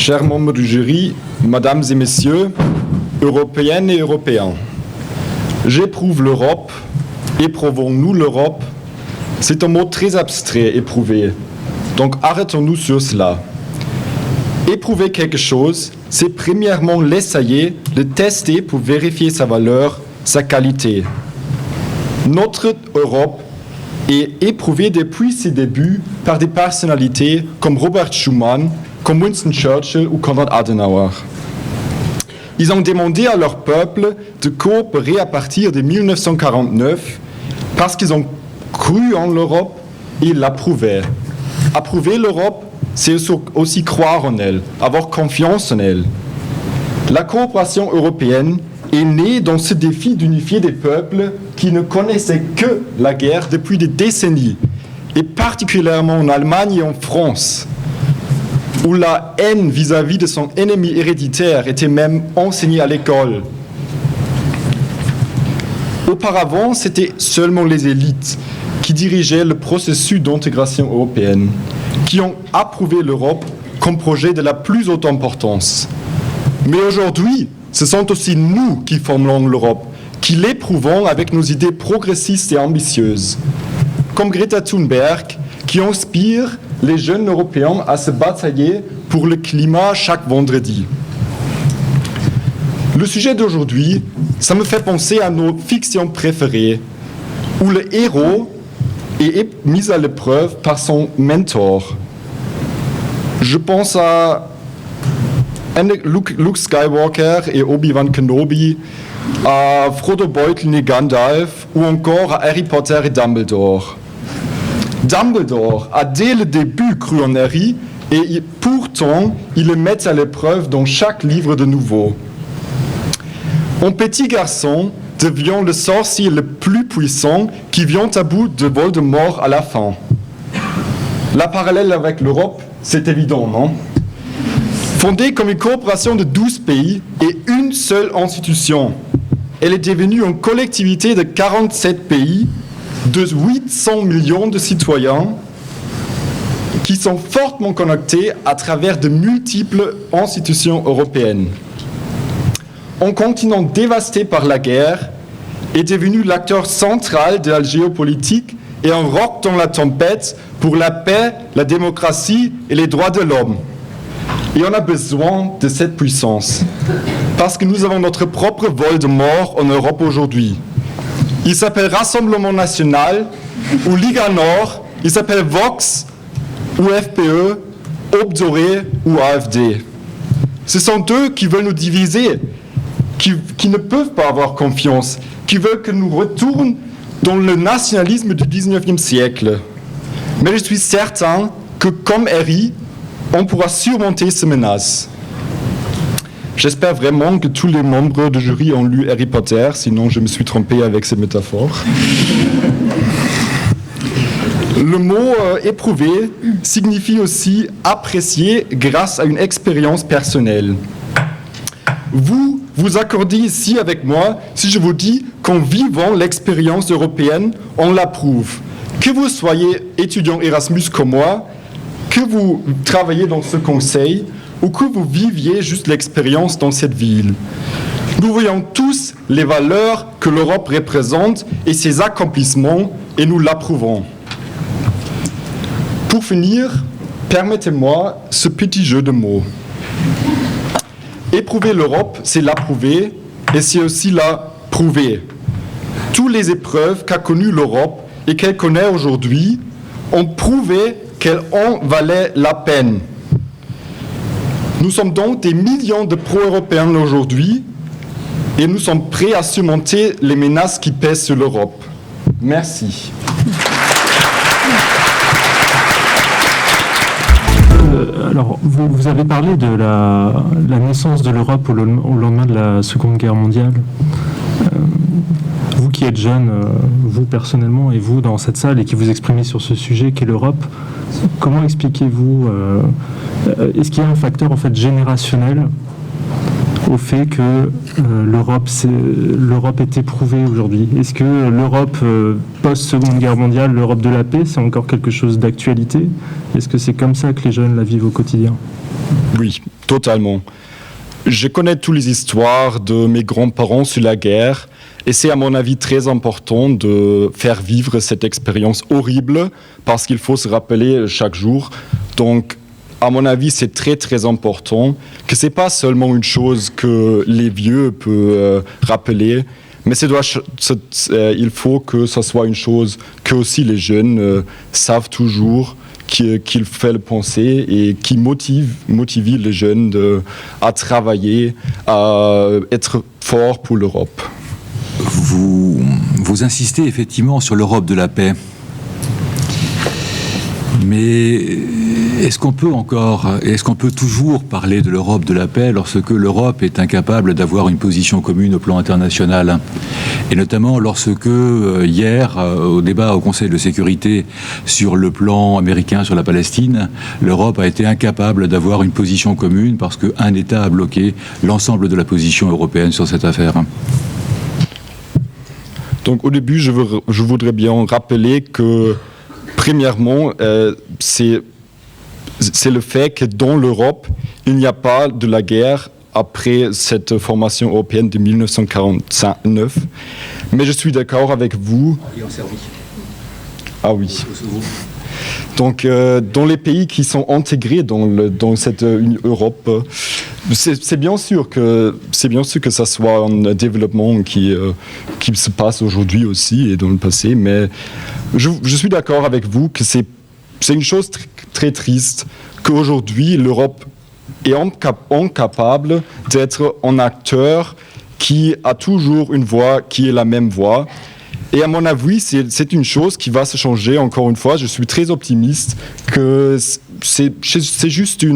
chers membres du jury, mesdames et messieurs, européennes et européens, j'éprouve l'Europe, éprouvons-nous l'Europe? C'est un mot très abstrait, éprouver. Donc arrêtons-nous sur cela. Éprouver quelque chose, c'est premièrement l'essayer, le tester pour vérifier sa valeur, sa qualité. Notre Europe est éprouvée depuis ses débuts par des personnalités comme Robert Schuman, comme Winston Churchill ou Konrad Adenauer. Ils ont demandé à leur peuple de coopérer à partir de 1949 parce qu'ils ont cru en l'Europe et l'approuvaient. Approuver l'Europe, c'est aussi croire en elle, avoir confiance en elle. La coopération européenne est née dans ce défi d'unifier des peuples qui ne connaissaient que la guerre depuis des décennies, et particulièrement en Allemagne et en France, où la haine vis-à-vis de son ennemi héréditaire était même enseignée à l'école. Auparavant, c'était seulement les élites qui dirigeaient le processus d'intégration européenne, qui ont approuvé l'Europe comme projet de la plus haute importance. Mais aujourd'hui, ce sont aussi nous qui formons l'Europe, qui l'éprouvons avec nos idées progressistes et ambitieuses. Comme Greta Thunberg, qui inspire les jeunes Européens à se batailler pour le climat chaque vendredi. Le sujet d'aujourd'hui, ça me fait penser à nos fictions préférées, où le héros est mis à l'épreuve par son mentor. Je pense à Luke Skywalker et Obi-Wan Kenobi, à Frodo Beutlin et Gandalf, ou encore à Harry Potter et Dumbledore. Dumbledore a dès le début cru en Harry, et pourtant, il le met à l'épreuve dans chaque livre de nouveau. Un petit garçon devient le sorcier le plus puissant qui vient à bout de Voldemort à la fin. La parallèle avec l'Europe, c'est évident, non? Fondée comme une coopération de 12 pays et une seule institution, elle est devenue une collectivité de 47 pays, de 800 millions de citoyens qui sont fortement connectés à travers de multiples institutions européennes. Un continent dévasté par la guerre est devenu l'acteur central de la géopolitique et un roc dans la tempête pour la paix, la démocratie et les droits de l'homme. Et on a besoin de cette puissance, parce que nous avons notre propre Voldemort en Europe aujourd'hui. Il s'appelle Rassemblement National, ou Liga Nord, il s'appelle Vox, ou FPE, Aube Dorée, ou AfD. Ce sont eux qui veulent nous diviser, qui ne peuvent pas avoir confiance, qui veulent que nous retournions dans le nationalisme du 19e siècle. Mais je suis certain que, comme Harry, on pourra surmonter ces menaces. J'espère vraiment que tous les membres du jury ont lu Harry Potter, sinon je me suis trompé avec ces métaphores. Le mot éprouver signifie aussi apprécier grâce à une expérience personnelle. Vous accordez ici avec moi si je vous dis qu'en vivant l'expérience européenne, on l'approuve. Que vous soyez étudiant Erasmus comme moi, que vous travaillez dans ce conseil ou que vous viviez juste l'expérience dans cette ville. Nous voyons tous les valeurs que l'Europe représente et ses accomplissements et nous l'approuvons. Pour finir, permettez-moi ce petit jeu de mots. Éprouver l'Europe, c'est l'approuver et c'est aussi la prouver. Toutes les épreuves qu'a connues l'Europe et qu'elle connaît aujourd'hui ont prouvé qu'elle en valait la peine. Nous sommes donc des millions de pro-européens aujourd'hui et nous sommes prêts à surmonter les menaces qui pèsent sur l'Europe. Merci. Alors, vous avez parlé de la naissance de l'Europe au lendemain de la Seconde Guerre mondiale. Vous qui êtes jeune, vous personnellement, et vous dans cette salle, et qui vous exprimez sur ce sujet qu'est l'Europe, comment expliquez-vous, est-ce qu'il y a un facteur en fait générationnel au fait que l'Europe est éprouvée aujourd'hui? Est-ce que l'Europe post-Seconde Guerre mondiale, l'Europe de la paix, c'est encore quelque chose d'actualité? Est-ce que c'est comme ça que les jeunes la vivent au quotidien? Oui, totalement. Je connais toutes les histoires de mes grands-parents sur la guerre et c'est à mon avis très important de faire vivre cette expérience horrible parce qu'il faut se rappeler chaque jour. Donc, à mon avis, c'est très très important que c'est pas seulement une chose que les vieux peuvent rappeler, mais il faut que ce soit une chose que aussi les jeunes savent toujours qu'il fait le penser et qui motive les jeunes à travailler, à être forts pour l'Europe. Vous insistez effectivement sur l'Europe de la paix. Mais est-ce qu'on peut toujours parler de l'Europe de la paix lorsque l'Europe est incapable d'avoir une position commune au plan international? Et notamment lorsque, hier, au débat au Conseil de sécurité sur le plan américain sur la Palestine, l'Europe a été incapable d'avoir une position commune parce qu'un État a bloqué l'ensemble de la position européenne sur cette affaire. Donc au début, je voudrais bien rappeler que premièrement, c'est le fait que dans l'Europe, il n'y a pas de la guerre après cette formation européenne de 1949. Mais je suis d'accord avec vous. Et en Serbie. Ah oui. Donc, dans les pays qui sont intégrés dans cette Europe, c'est bien sûr que ça soit un développement qui se passe aujourd'hui aussi et dans le passé. Mais je suis d'accord avec vous que c'est une chose très triste qu'aujourd'hui l'Europe est incapable d'être un acteur qui a toujours une voix qui est la même voix. Et à mon avis, c'est une chose qui va se changer encore une fois. Je suis très optimiste que c'est juste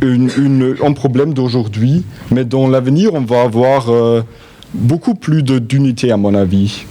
un problème d'aujourd'hui, mais dans l'avenir, on va avoir beaucoup plus d'unité à mon avis.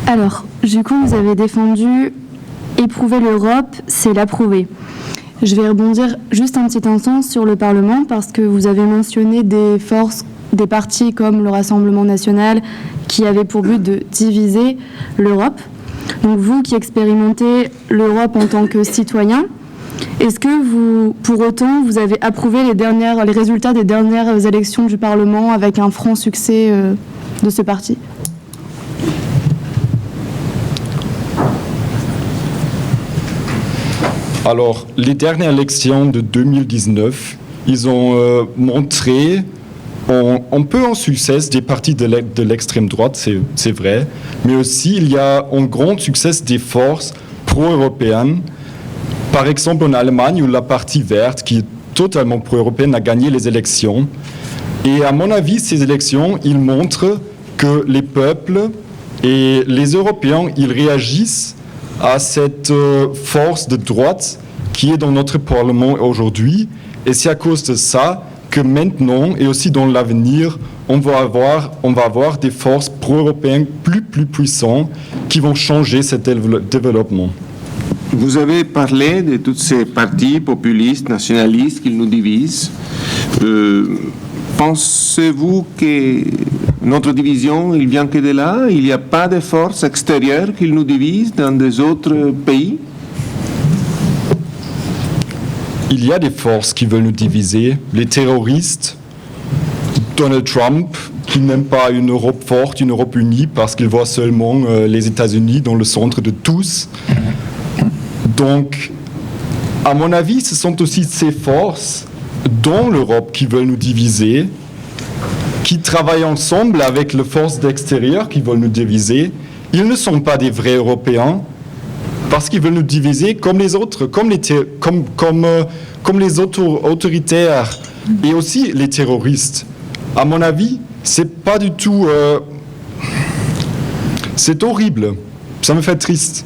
Alors, du coup, vous avez défendu éprouver l'Europe, c'est l'approuver. Je vais rebondir juste un petit instant sur le Parlement parce que vous avez mentionné des forces, des partis comme le Rassemblement national qui avaient pour but de diviser l'Europe. Donc vous qui expérimentez l'Europe en tant que citoyen, est-ce que vous, pour autant, vous avez approuvé les résultats des dernières élections du Parlement avec un franc succès de ce parti ? Alors, les dernières élections de 2019, ils ont montré un peu en succès des partis de l'extrême droite, c'est vrai, mais aussi il y a un grand succès des forces pro-européennes. Par exemple, en Allemagne, où la partie verte, qui est totalement pro-européenne, a gagné les élections. Et à mon avis, ces élections, ils montrent que les peuples et les Européens, ils réagissent à cette force de droite qui est dans notre Parlement aujourd'hui. Et c'est à cause de ça que maintenant, et aussi dans l'avenir, on va avoir des forces pro-européennes plus puissantes qui vont changer ce développement. Vous avez parlé de tous ces partis populistes, nationalistes qui nous divisent. Pensez-vous que notre division, il vient que de là? Il n'y a pas de forces extérieures qui nous divisent dans des autres pays? Il y a des forces qui veulent nous diviser. Les terroristes, Donald Trump, qui n'aime pas une Europe forte, une Europe unie, parce qu'il voit seulement les États-Unis dans le centre de tous. Donc, à mon avis, ce sont aussi ces forces dans l'Europe qui veulent nous diviser, qui travaillent ensemble avec les forces d'extérieur qui veulent nous diviser. Ils ne sont pas des vrais Européens parce qu'ils veulent nous diviser comme les autres, comme les autoritaires et aussi les terroristes. À mon avis, c'est pas du tout... c'est horrible. Ça me fait triste.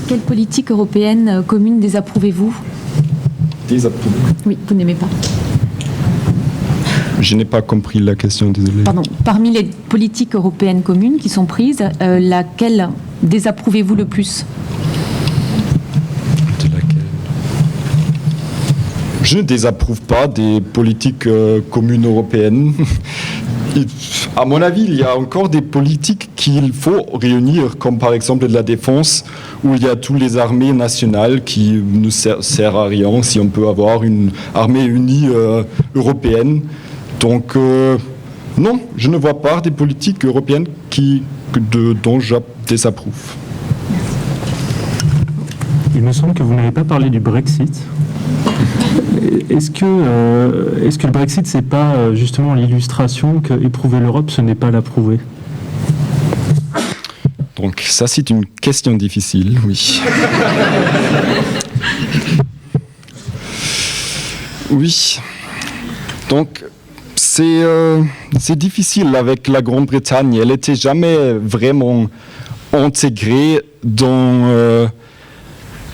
Quelle politique européenne commune désapprouvez-vous ? Désapprouvé. Oui, vous n'aimez pas. Je n'ai pas compris la question, désolé. Pardon. Parmi les politiques européennes communes qui sont prises, laquelle désapprouvez-vous le plus ? De laquelle ? je ne désapprouve pas des politiques communes européennes. À mon avis, il y a encore des politiques qu'il faut réunir, comme par exemple la défense, où il y a toutes les armées nationales qui ne servent à rien si on peut avoir une armée unie européenne. Donc, non, je ne vois pas des politiques européennes dont je désapprouve. Il me semble que vous n'avez pas parlé du Brexit. Est-ce que le Brexit, c'est pas justement l'illustration que éprouver l'Europe, ce n'est pas l'approuver? Donc ça, c'est une question difficile, oui. Oui. Donc c'est difficile avec la Grande-Bretagne. Elle n'était jamais vraiment intégrée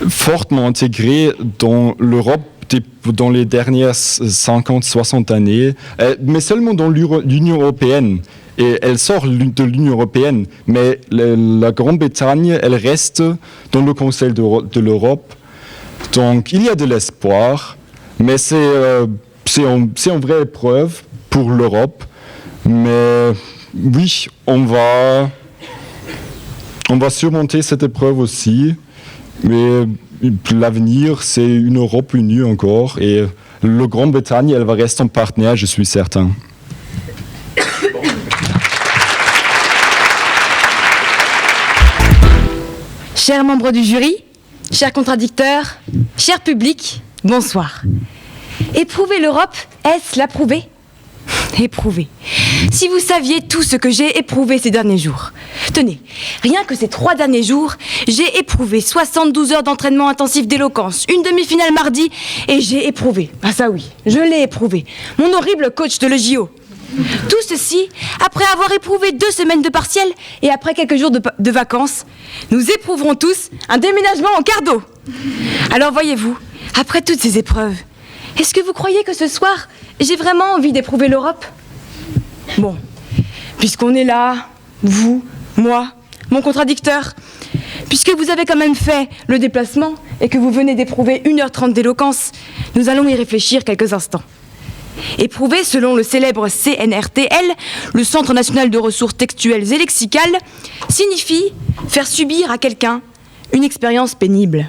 fortement intégrée dans l'Europe dans les dernières 50-60 années, mais seulement dans l'Union européenne. Et elle sort de l'Union européenne, mais la Grande-Bretagne, elle reste dans le Conseil de l'Europe. Donc il y a de l'espoir, mais c'est une vraie épreuve pour l'Europe. Mais oui, on va surmonter cette épreuve aussi. Mais l'avenir, c'est une Europe unie encore. Et la Grande-Bretagne, elle va rester un partenaire, je suis certain. Chers membres du jury, chers contradicteurs, cher public, bonsoir. Éprouver l'Europe, est-ce l'approuver ? Éprouver. Si vous saviez tout ce que j'ai éprouvé ces derniers jours. Tenez, rien que ces 3 derniers jours, j'ai éprouvé 72 heures d'entraînement intensif d'éloquence, une demi-finale mardi, et j'ai éprouvé, ah ça oui, je l'ai éprouvé, mon horrible coach de l'EJO. Tout ceci, après avoir éprouvé 2 semaines de partiel et après quelques jours de vacances, nous éprouverons tous un déménagement en quart d'eau. Alors voyez-vous, après toutes ces épreuves, est-ce que vous croyez que ce soir, j'ai vraiment envie d'éprouver l'Europe ? Bon, puisqu'on est là, vous, moi, mon contradicteur, puisque vous avez quand même fait le déplacement et que vous venez d'éprouver 1h30 d'éloquence, nous allons y réfléchir quelques instants. Éprouver, selon le célèbre CNRTL, le Centre national de ressources textuelles et lexicales, signifie faire subir à quelqu'un une expérience pénible.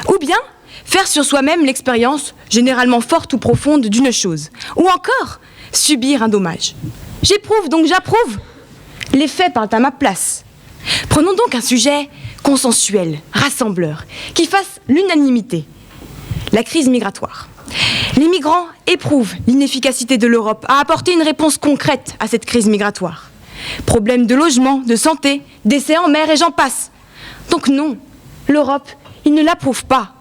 Ou bien faire sur soi-même l'expérience, généralement forte ou profonde, d'une chose. Ou encore, subir un dommage. J'éprouve, donc j'approuve. Les faits parlent à ma place. Prenons donc un sujet consensuel, rassembleur, qui fasse l'unanimité. La crise migratoire. Les migrants éprouvent l'inefficacité de l'Europe à apporter une réponse concrète à cette crise migratoire. Problèmes de logement, de santé, décès en mer et j'en passe. Donc non, l'Europe, il ne l'approuve pas.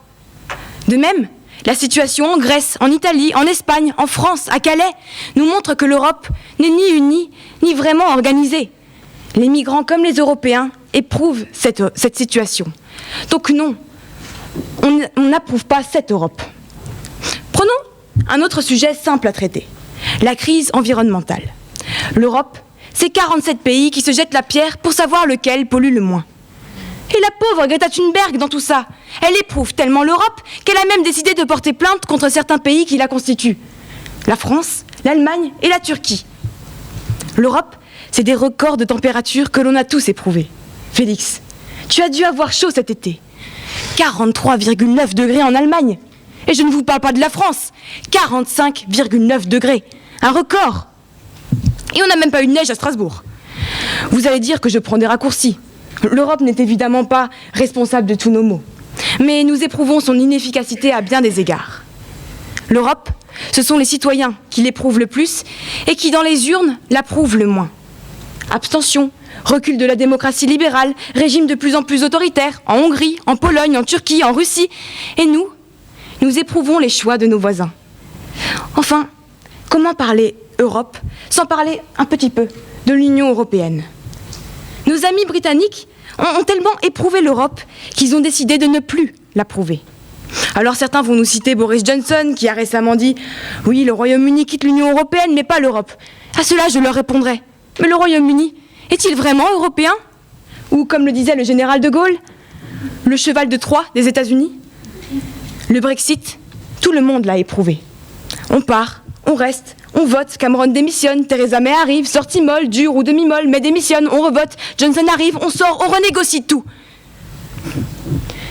De même, la situation en Grèce, en Italie, en Espagne, en France, à Calais, nous montre que l'Europe n'est ni unie, ni vraiment organisée. Les migrants comme les Européens éprouvent cette situation. Donc non, on n'approuve pas cette Europe. Prenons un autre sujet simple à traiter, la crise environnementale. L'Europe, c'est 47 pays qui se jettent la pierre pour savoir lequel pollue le moins. Et la pauvre Greta Thunberg dans tout ça, elle éprouve tellement l'Europe qu'elle a même décidé de porter plainte contre certains pays qui la constituent. La France, l'Allemagne et la Turquie. L'Europe, c'est des records de température que l'on a tous éprouvés. Félix, tu as dû avoir chaud cet été. 43,9 degrés en Allemagne. Et je ne vous parle pas de la France. 45,9 degrés. Un record. Et on n'a même pas eu de neige à Strasbourg. Vous allez dire que je prends des raccourcis. L'Europe n'est évidemment pas responsable de tous nos maux. Mais nous éprouvons son inefficacité à bien des égards. L'Europe, ce sont les citoyens qui l'éprouvent le plus et qui, dans les urnes, l'approuvent le moins. Abstention, recul de la démocratie libérale, régime de plus en plus autoritaire, en Hongrie, en Pologne, en Turquie, en Russie. Et nous éprouvons les choix de nos voisins. Enfin, comment parler Europe sans parler un petit peu de l'Union européenne ? Nos amis britanniques ont tellement éprouvé l'Europe qu'ils ont décidé de ne plus l'approuver. Alors certains vont nous citer Boris Johnson qui a récemment dit « Oui, le Royaume-Uni quitte l'Union européenne, mais pas l'Europe ». À cela, je leur répondrai « Mais le Royaume-Uni est-il vraiment européen ?» Ou comme le disait le général de Gaulle, le cheval de Troie des États-Unis. Le Brexit, tout le monde l'a éprouvé. On part, on reste, on vote, Cameron démissionne, Theresa May arrive, sortie molle, dure ou demi-molle, May démissionne, on revote, Johnson arrive, on sort, on renégocie tout.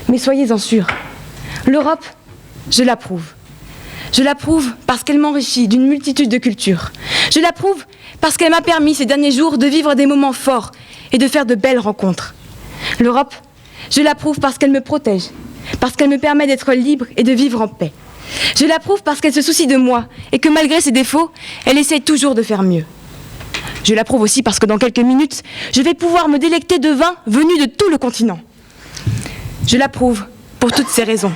Mais soyez-en sûrs, l'Europe, je l'approuve. Je l'approuve parce qu'elle m'enrichit d'une multitude de cultures. Je l'approuve parce qu'elle m'a permis ces derniers jours de vivre des moments forts et de faire de belles rencontres. L'Europe, je l'approuve parce qu'elle me protège, parce qu'elle me permet d'être libre et de vivre en paix. Je l'approuve parce qu'elle se soucie de moi et que malgré ses défauts, elle essaye toujours de faire mieux. Je l'approuve aussi parce que dans quelques minutes, je vais pouvoir me délecter de vins venus de tout le continent. Je l'approuve pour toutes ces raisons,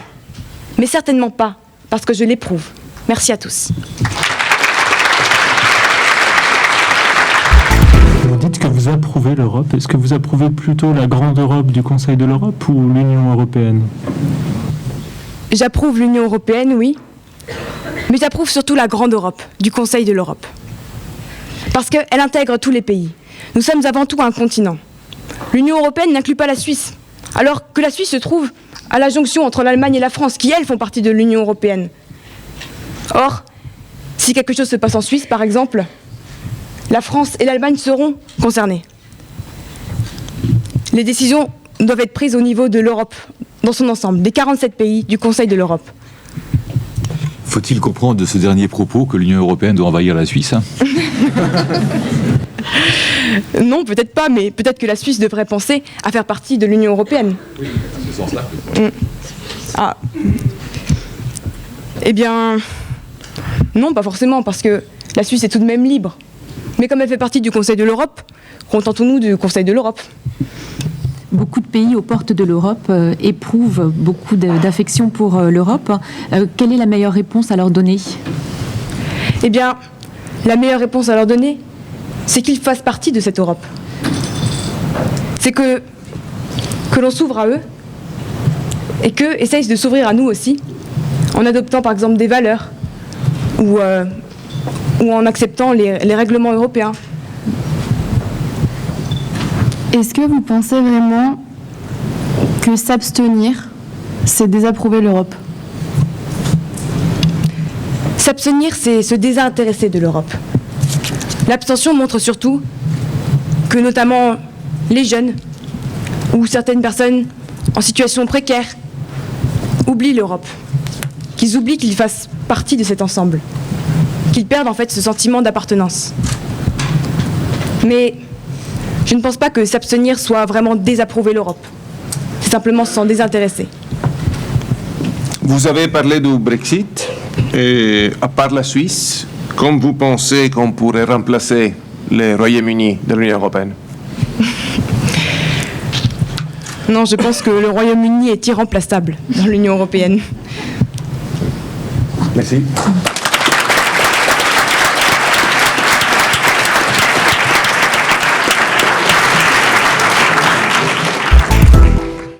mais certainement pas parce que je l'éprouve. Merci à tous. Vous dites que vous approuvez l'Europe. Est-ce que vous approuvez plutôt la grande Europe du Conseil de l'Europe ou l'Union européenne? J'approuve l'Union européenne, oui, mais j'approuve surtout la grande Europe, du Conseil de l'Europe. Parce qu'elle intègre tous les pays. Nous sommes avant tout un continent. L'Union européenne n'inclut pas la Suisse, alors que la Suisse se trouve à la jonction entre l'Allemagne et la France, qui, elles, font partie de l'Union européenne. Or, si quelque chose se passe en Suisse, par exemple, la France et l'Allemagne seront concernées. Les décisions doivent être prises au niveau de l'Europe, dans son ensemble, des 47 pays du Conseil de l'Europe. Faut-il comprendre de ce dernier propos que l'Union européenne doit envahir la Suisse? Non, peut-être pas, mais peut-être que la Suisse devrait penser à faire partie de l'Union européenne. Oui, dans ce sens-là. Ah. Eh bien, non, pas forcément, parce que la Suisse est tout de même libre. Mais comme elle fait partie du Conseil de l'Europe, contentons-nous du Conseil de l'Europe. Beaucoup de pays aux portes de l'Europe éprouvent beaucoup d'affection pour l'Europe. Quelle est la meilleure réponse à leur donner? Eh bien, la meilleure réponse à leur donner, c'est qu'ils fassent partie de cette Europe. C'est que l'on s'ouvre à eux et qu'eux essayent de s'ouvrir à nous aussi, en adoptant par exemple des valeurs ou en acceptant les règlements européens. Est-ce que vous pensez vraiment que s'abstenir, c'est désapprouver l'Europe? S'abstenir, c'est se désintéresser de l'Europe. L'abstention montre surtout que notamment les jeunes ou certaines personnes en situation précaire oublient l'Europe, qu'ils oublient qu'ils fassent partie de cet ensemble, qu'ils perdent en fait ce sentiment d'appartenance. Mais je ne pense pas que s'abstenir soit vraiment désapprouver l'Europe. C'est simplement s'en désintéresser. Vous avez parlé du Brexit, et à part la Suisse, comme vous pensez qu'on pourrait remplacer le Royaume-Uni de l'Union européenne? Non, je pense que le Royaume-Uni est irremplaçable dans l'Union européenne. Merci.